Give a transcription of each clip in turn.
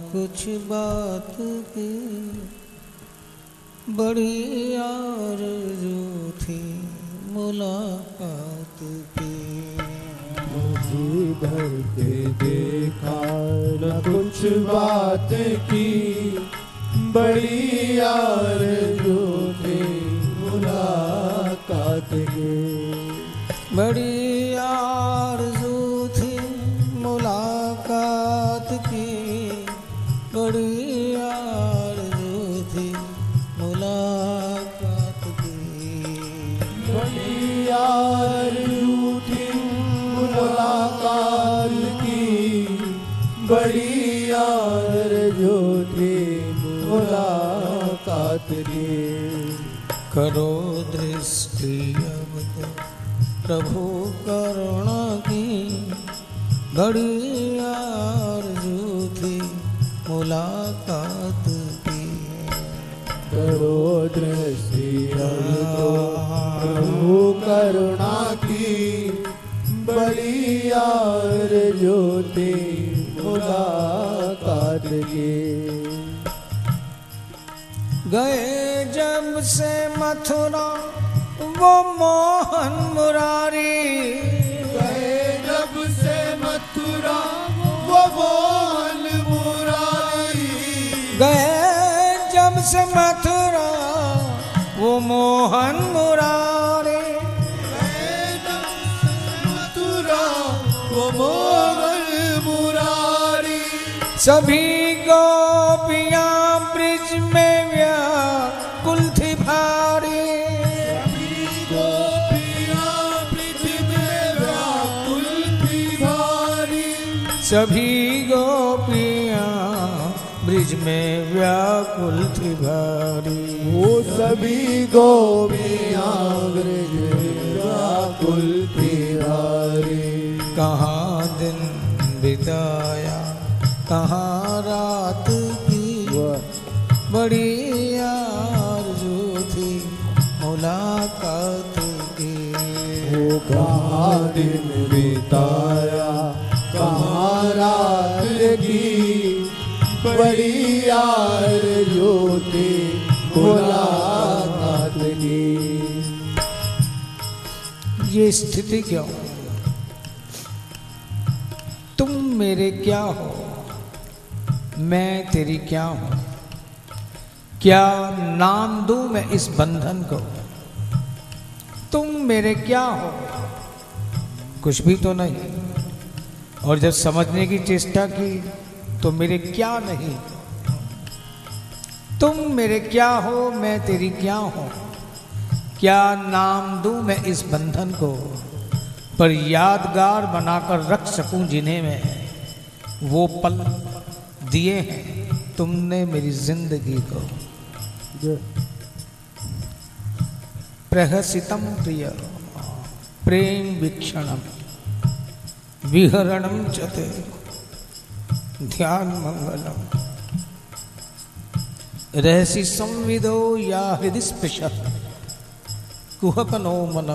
कुछ बात की बड़ी आरज़ू थी मुलाकात की। जी भर के देखा न कुछ बात की बड़ी आरज़ू थी मुलाकात की। बड़ी आरज़ू थी मुलाकात की, बड़ी आरज़ू थी मुलाकात की। बड़ी आरज़ू थी मुलाकात की, बड़ी आरज़ू थी मुलाकात की। करो दृष्टि अब तो प्रभु करुणा की, बड़ी आरज़ू थी मुलाकात की। करो दृष्टि अब तो प्रभु करुणा की, बड़ी आरज़ू थी मुलाकात की। गए जब से मथुरा वो मोहन मुरारी, गए जब से मथुरा वो मोहन मुरारी। गए जब से मथुरा वो मोहन मुरारी। गए जब से मथुरा वो मोहन मुरारी। सभी गोपियाँ ब्रिज में व्याकुल थी भारी। सभी गोपियाँ ब्रिज में व्याकुल थी भारी। वो सभी गोपियाँ ब्रिज में व्याकुल थी भारी। कहाँ दिन बिताया कहाँ रात की, बड़ी आरज़ू थी मुलाकात की। वो कहाँ दिन बिताया कहाँ रात की, बड़ी आरज़ू थी मुलाकात की। ये स्थिति क्यों? तुम मेरे क्या हो, मैं तेरी क्या हूं? क्या नाम दूं मैं इस बंधन को? तुम मेरे क्या हो? कुछ भी तो नहीं। और जब समझने की चेष्टा की तो मेरे क्या नहीं। तुम मेरे क्या हो, मैं तेरी क्या हूं? क्या नाम दूं मैं इस बंधन को, पर यादगार बनाकर रख सकूं जिन्हें मैं। वो पल दिए हैं तुमने मेरी जिंदगी को। प्रहसितम प्रिय प्रेम वीक्षणम विहरणम चते ध्यान मंगलम। रहसि संविदो या हृदि स्पृश कुहकनो मन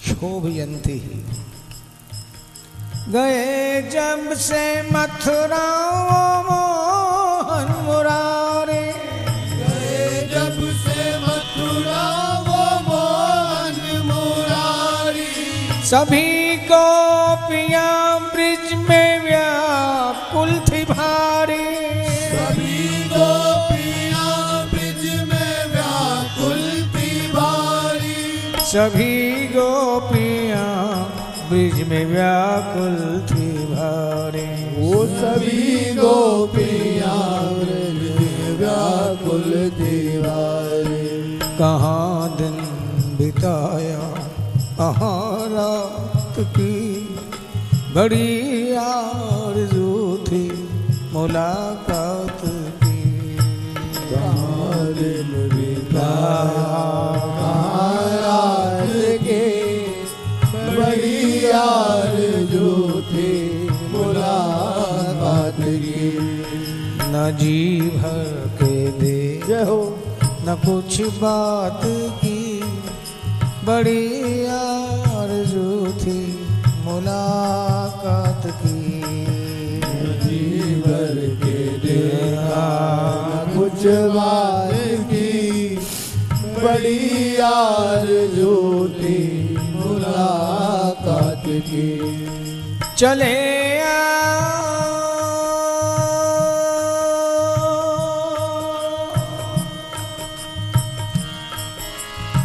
क्षोभयन्ति। गए जब से मथुरा वो मोहन मुरारी। गए जब से मथुरा वो मोहन मुरारी। सभी गोपियाँ ब्रिज में व्याकुल थी भारी। सभी गोपियाँ ब्रिज में व्याकुल थी भारी। सभी गोपियाँ ब्रिज में व्याकुल थी भारी। वो सभी गोपियाँ ब्रिज में व्याकुल थी भारी। कहाँ दिन बिताया कहाँ रात की, बड़ी आरज़ू थी मुलाकात की। कहाँ दिन बिताया कहाँ रात की, बड़ी आरज़ू थी मुलाकात की। न जी भर के दे जय हो न कुछ बात की, बड़ी आरज़ू थी मुलाकात की। जी भर के कुछ बात की बड़ी आरज़ू थी मुलाकात की। चले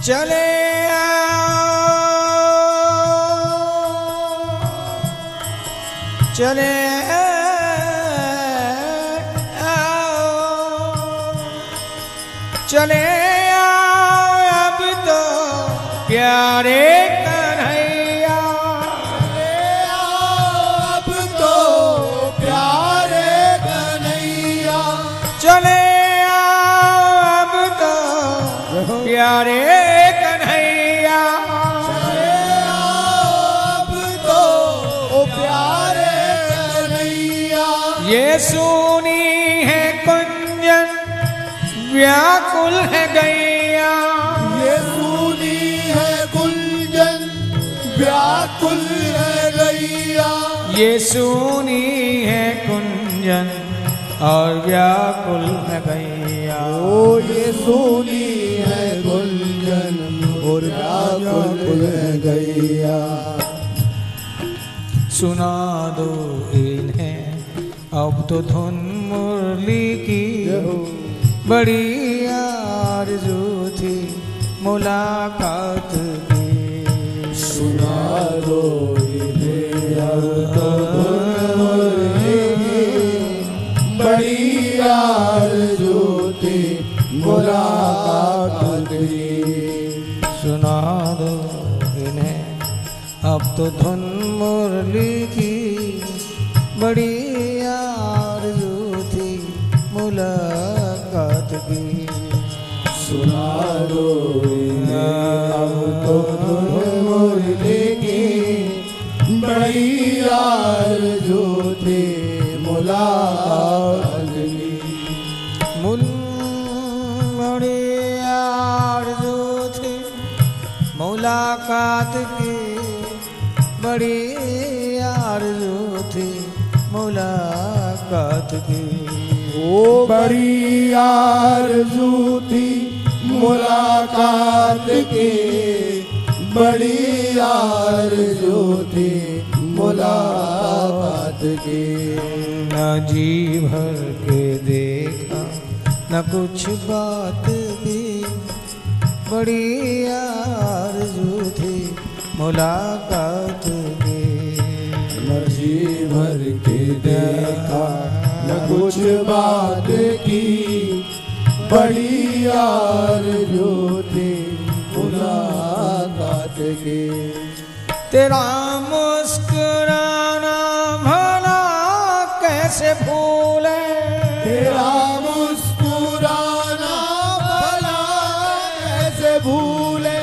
चले चले चले अब तो प्यारे कन्हैया, अब तो प्यारे कन्हैया, चले अब तो प्यारे कन्हैया, अब तो प्यारे कन्हैया। ये सुनी है कुंजन व्याकुल है गैया, ये सुनी है कुंजन व्याकुल है गैया, ये सुनी है कुंजन और व्याकुल है गैया। ओ ये सुनी है कुंजन और व्याकुल है गैया। सुना दो इन्हें अब तो धुन मुरली की, बड़ी आरज़ू थी मुलाकात की। सुना दो इन्हें अब तो धुन मुरली की, बड़ी आरज़ू थी मुलाकात की। सुना दो इन्हें अब तो धुन मुरली की, बड़ी आरज़ू थी मुलाकात की। सुना दो अब तो धुन मुरली की, बड़ी आरज़ू थी मुलाकात की। बड़ी आरज़ू थी मुलाकात की, बड़ी आरज़ू थी मुलाकात की। ओ बड़ी आरज़ू थी मुलाकात की, बड़ी आरज़ू थी मुलाकात की। न जी भर के देखा न कुछ बात की, बड़ी आरज़ू थी मुलाकात की। न जी भर के देखा न कुछ बात की, बड़ी आरज़ू थी मुलाकात की। तेरा मुस्कुराना भला कैसे भूले, तेरा मुस्कुराना भला कैसे भूले,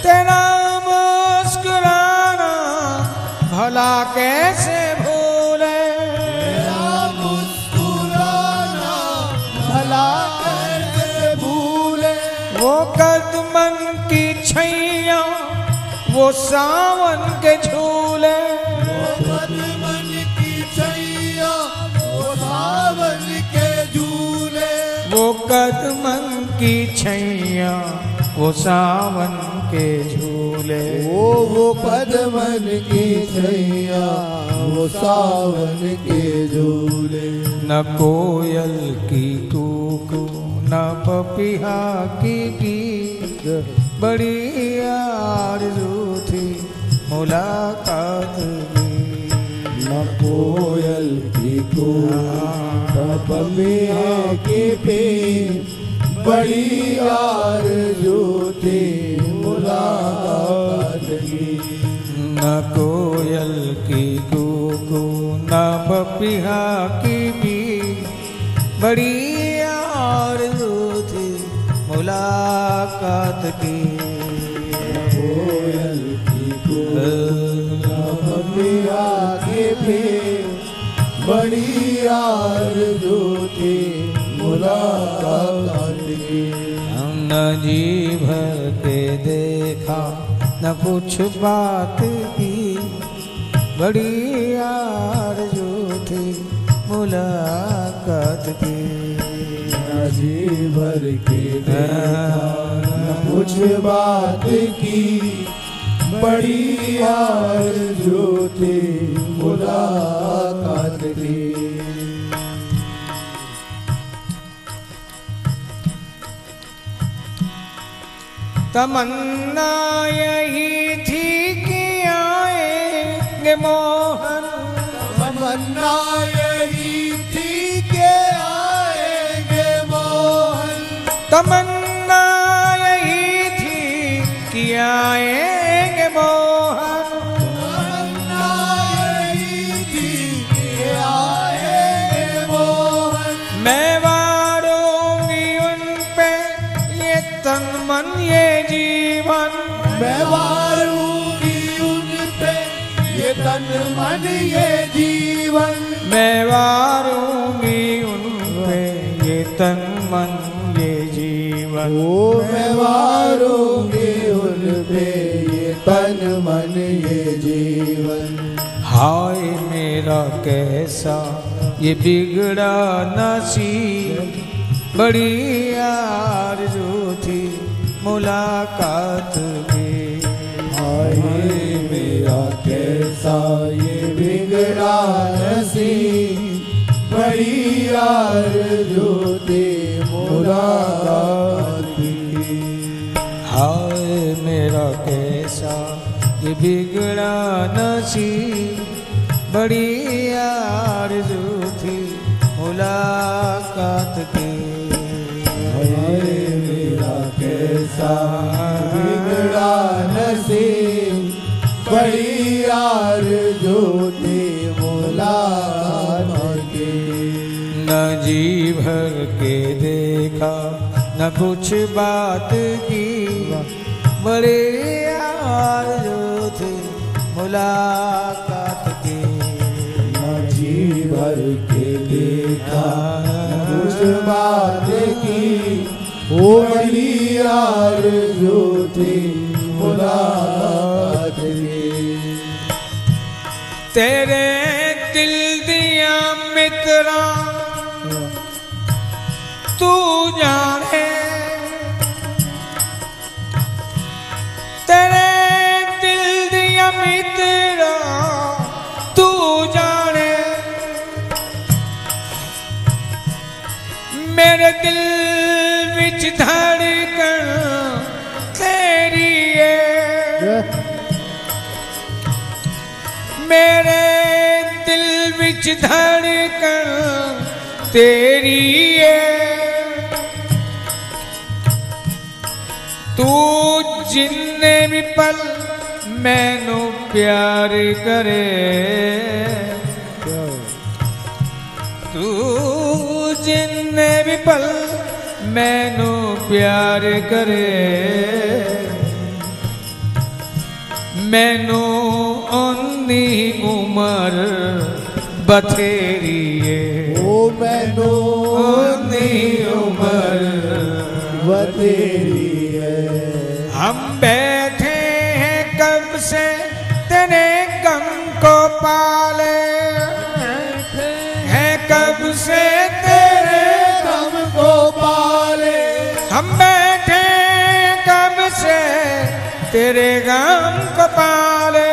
तेरा मुस्कुराना भला कैसे भूले, तेरा मुस्कुराना भला कैसे भूले। वो कदमन की छैया वो सावन के झूले, वो कदमन की छैया वो सावन के झूले, वो कदमन की छैया वो सावन के झूले। वो कदमन की छैया वो सावन के झूले। न कोयल की कूकू न पपीहा की गीत, बड़ी आरज़ू थी मुलाकात की। न कोयल की कूक न पपीहा की पीत, बड़ी आरज़ू थी मुलाकात की। न कोयल की कूकू न पपीहा की गीत, बड़ी आरज़ू थी मुलाकात की। कोयल की कूक न पपीहा की पीत, बड़ी आरज़ू थी मुलाकात की। न जी भर के देखा न कुछ बात की, बड़ी आरज़ू थी मुलाकात की। न जी भर के देखा न कुछ बात की, बड़ी आरज़ू थी मुलाकात की। तमन्ना यही थी कि आएंगे मोहन, तमन्ना यही थी कि आएंगे मोहन, तमन्ना यही थी कि आएंगे मोहन, तमन्ना यही थी कि आएंगे मोहन। मैं वारूंगी उन पे ये तन मन ये जीवन, मैं वारूंगी उन पे ये तन मन ये जीवन, मैं वारूंगी उन पे ये तन मन ये जीवन। ओ मैं वारूंगी उन पे ये तन मन ये जीवन। हाय मेरा कैसा ये बिगड़ा नसीब, बड़ी आरज़ू थी मुलाकात की। हाय मेरा कैसा ये बिगड़ा नसीब, बड़ी आरज़ू थी मुलाकात की। हाय मेरा कैसा ये बिगड़ा नसीब, बड़ी आरज़ू थी मुलाकात की। हाय मेरा कैसा बिगड़ा नसीब, बड़ी आरज़ू थी मुलाकात की। न जी भर के देखा न कुछ बात की, बड़ी आरज़ू थी मुलाकात की। न जी भर के देखा न कुछ बात की, वो बड़ी आरज़ू थी मुलाकात की। तेरे दिल दिया मित्रा तू जाने, तेरे दिल दिया मित्रा तू जाने, मेरे दिल विच धड़कन तेरी है, मेरे दिल विच धड़कन तेरी है। तू जिन्ने भी पल मैनू प्यार करे, तू जिन्ने भी पल मैनू प्यार करे, मैनू ओनी उम्र बथेरी है। ओ मैनू ओनी उम्र बथेरी है। हम बैठे हैं कब से तेरे गम को पाले, हैं कब से तेरे गम को पाले, हम बैठे हैं कब से तेरे गम को पाले,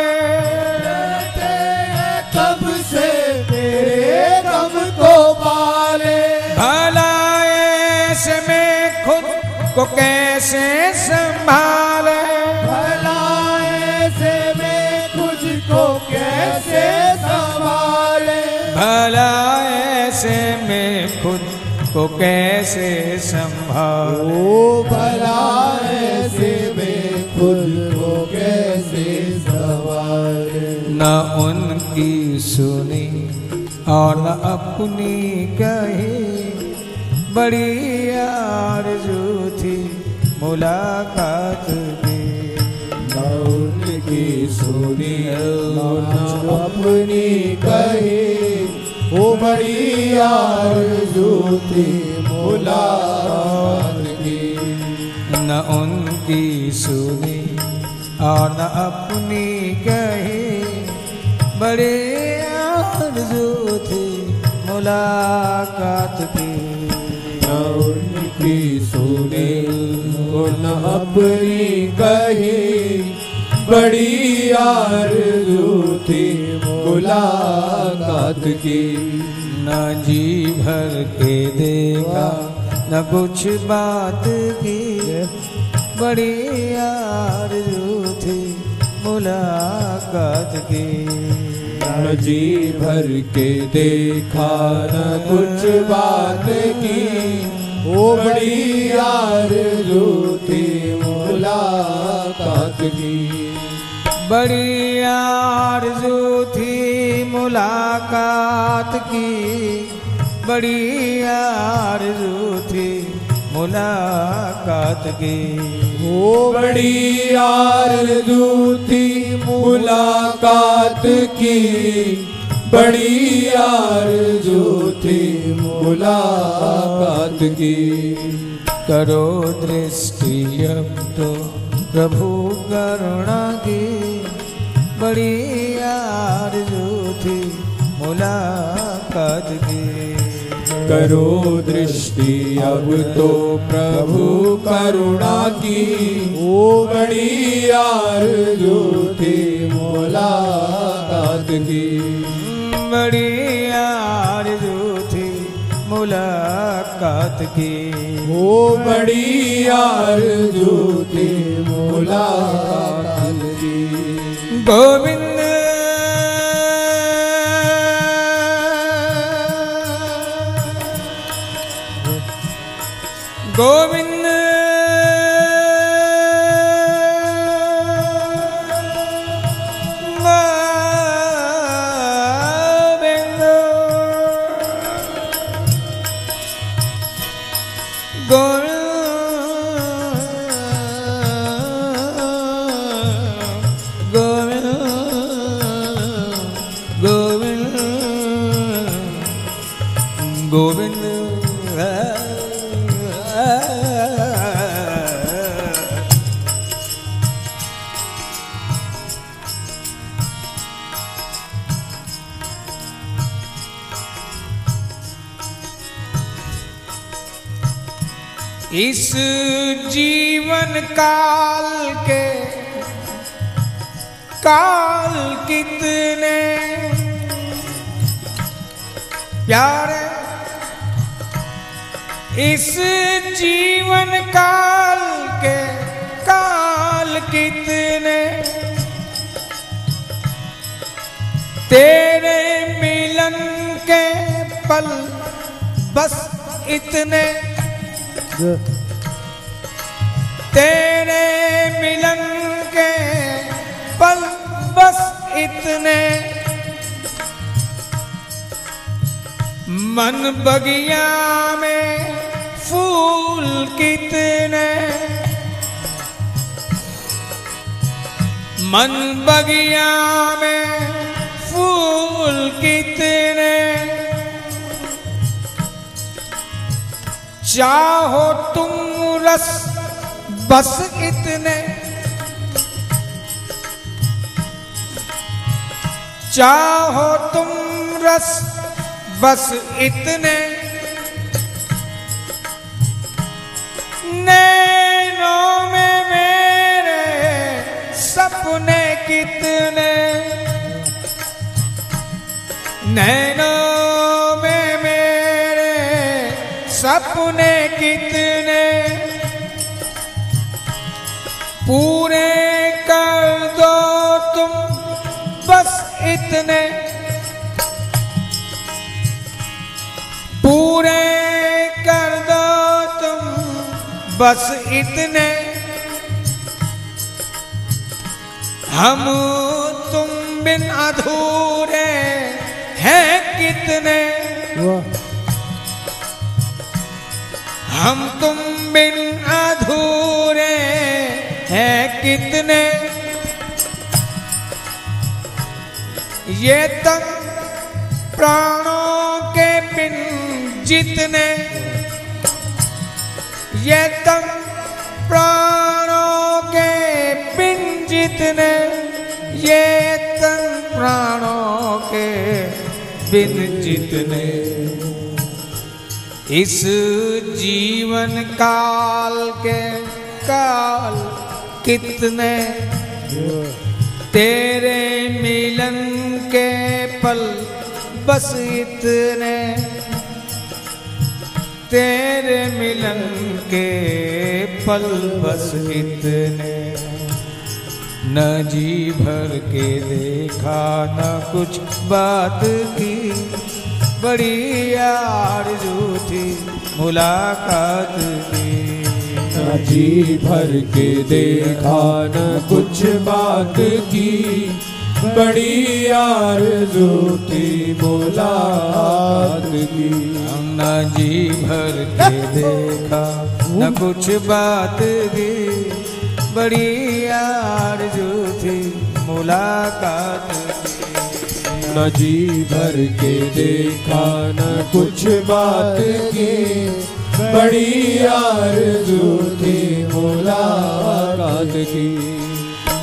कब से तेरे गम को पाले। भला ऐसे में खुद को कैसे संभाले, भला ऐसे में मुझको कैसे संभाले, भला ऐसे में खुद को कैसे संभाले। ओ भला ऐसे में खुद को कैसे संभाले। न उनकी सुनी और न अपनी कही, बड़ी आरज़ू थी मुलाकात की। न उनकी सुनी न अपनी कही, वो बड़ी आरज़ू थी मुलाकात की। न उनकी सुनी और न अपनी कही, बड़ी आरज़ू थी मुलाकात की। न भी सुने उन अपनी कही, बड़ी आरज़ू थी मुलाकात की। न जी भर के देखा न कुछ बात की, बड़ी आरज़ू थी मुलाकात की। न जी भर के देखा न कुछ बात की, वो बड़ी आरज़ू थी मुलाकात की। बड़ी आरज़ू थी मुलाकात की, बड़ी आरज़ू थी मुलाकात की। वो बड़ी आरज़ू थी मुलाकात की, बड़ी आरज़ू थी मुलाकात की। करो दृष्टि अब तो प्रभु करुणा की, बड़ी आरज़ू थी मुलाकात की। करो दृष्टि अब तो प्रभु करुणा की, वो बड़ी आरज़ू थी मुलाकात की। बड़ी आरज़ू थी मुलाकात की। वो बड़ी आरज़ू थी मुलाकात की। गोविंद गोविंद गोविंद इस जीवन काल के काल कितने प्यारे, इस जीवन काल के काल कितने, तेरे मिलन के पल बस इतने, तेरे मिलन के पल बस इतने। मन बगिया में फूल कितने, मन बगिया में फूल कितने, चाहो तुम रस बस इतने, चाहो तुम रस बस इतने। नैनों में मेरे सपने कितने, नैनों में मेरे सपने कितने, पूरे कर दो तुम बस इतने, पूरे कर दो तुम बस इतने। हम तुम बिन अधूरे हैं कितने, हम तुम बिन अधूरे हैं कितने। ये तन प्राणों के बिन जितने, ये तन प्राणों के बिन जितने, ये तन प्राणों के बिन जितने। इस जीवन काल के काल कितने तेरे मिलन के पल बस इतने तेरे मिलन के पल बस इतने न जी भर के देखा न कुछ बात की बड़ी आरज़ू थी मुलाकात की न जी भर के देखा न कुछ बात की बड़ी आरज़ू थी मुलाकात की न जी भर के देखा न कुछ बात की बड़ी आरज़ू थी मुलाकात न जी भर के देखा न कुछ बात की बड़ी आरज़ू थी मुलाकात की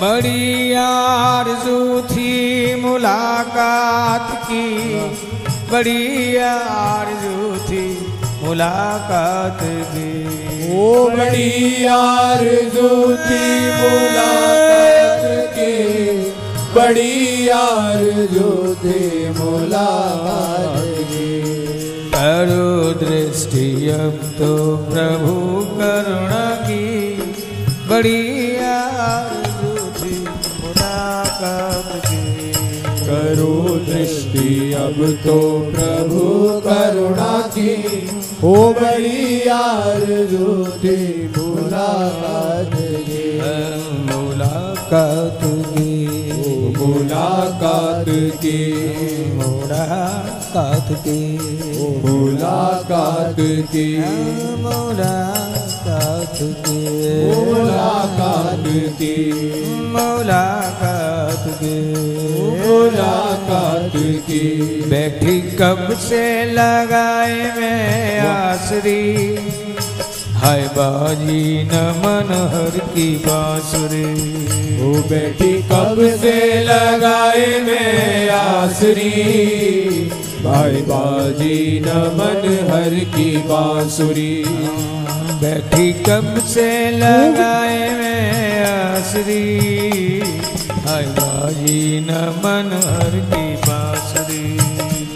बड़ी आरज़ू थी मुलाकात की बड़ी आरज़ू थी मुलाकात की ओ बड़ी आरज़ू थी मुलाकात की बड़ी आरज़ू थी मुलाकात की करो दृष्टि अब तो प्रभु करुणा की बड़ी आरज़ू थी मुलाकात की करो दृष्टि अब तो प्रभु करुणा की ओ बड़ी आरज़ू थी मुलाकात की मुलाकात की मुलाकात की मुलाकात की मुलाकात की मुलाकात की मुलाकात की मुलाकात की मुलाकात की बैठी कब से लगाए मैं आसरी हाय बाजी न मन हर की बांसुरी वो बैठी कब से लगाए मैं आसरी भाई बाजी न मन हर की बांसुरी बैठी कब से लगाए मैं आसरी हाय बाजी न मन हर की बांसुरी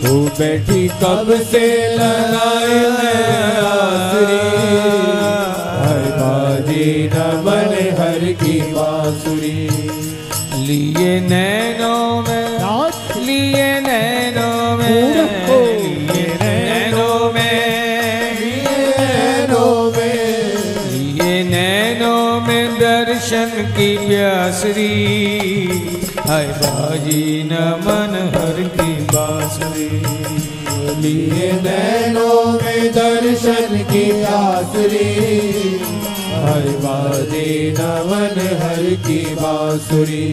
वो बैठी कब से लगाए मैं आसरी भाई बाजी न मन हर की बांसुरी लिए नैनों में लिए नैनों में लिए नैनों में लिए नैनों में दर्शन की प्यासरी हाय बाजी न मन हर की बांसुरी लिए नैनों में दर्शन की आसरी हर बाजी न मन हर की बांसुरी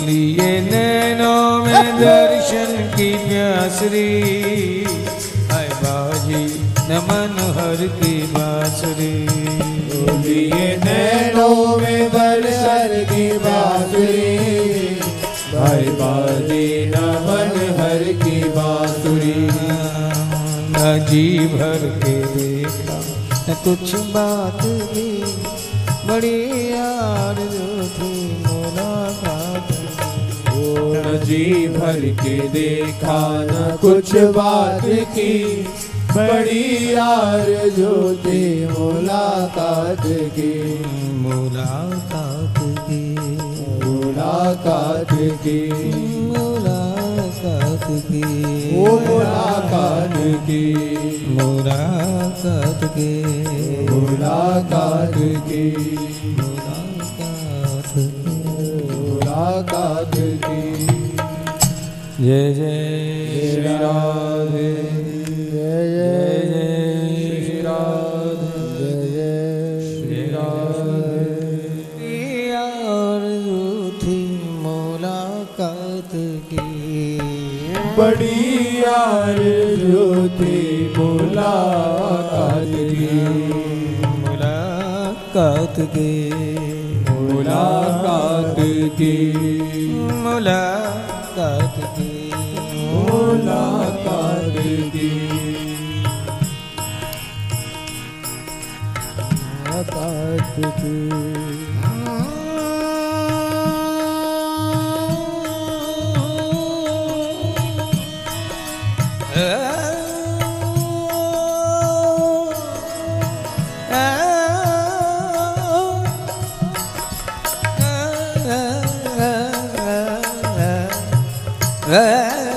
लिए नैनों में दर्शन की प्यासरी हाय बाजी न मन हर की बांसुरी लिए नैनों में दर्शन की बांसुरी भाई बाजी न मन हर की बांसुरी न जी भर के देखा न कुछ बात भी बड़ी आरज़ू थी मुलाकात न जी भर के देखा न कुछ बात की बड़ी आरज़ू थी मुलाकात की मुलाकात की मुलाकात की मुलाकात की मुलाकात की मुलाकात की मुलाकात की मुलाकात मुलाकात की जय जय श्री राधे जय जय श्री राधे जय जय श्री राधे आरज़ू थी मुलाकात की बड़ी आरज़ू थी मुलाकात की मुलाकात की मुलाकात की मुलाकात की मुलाकात की थे। Hey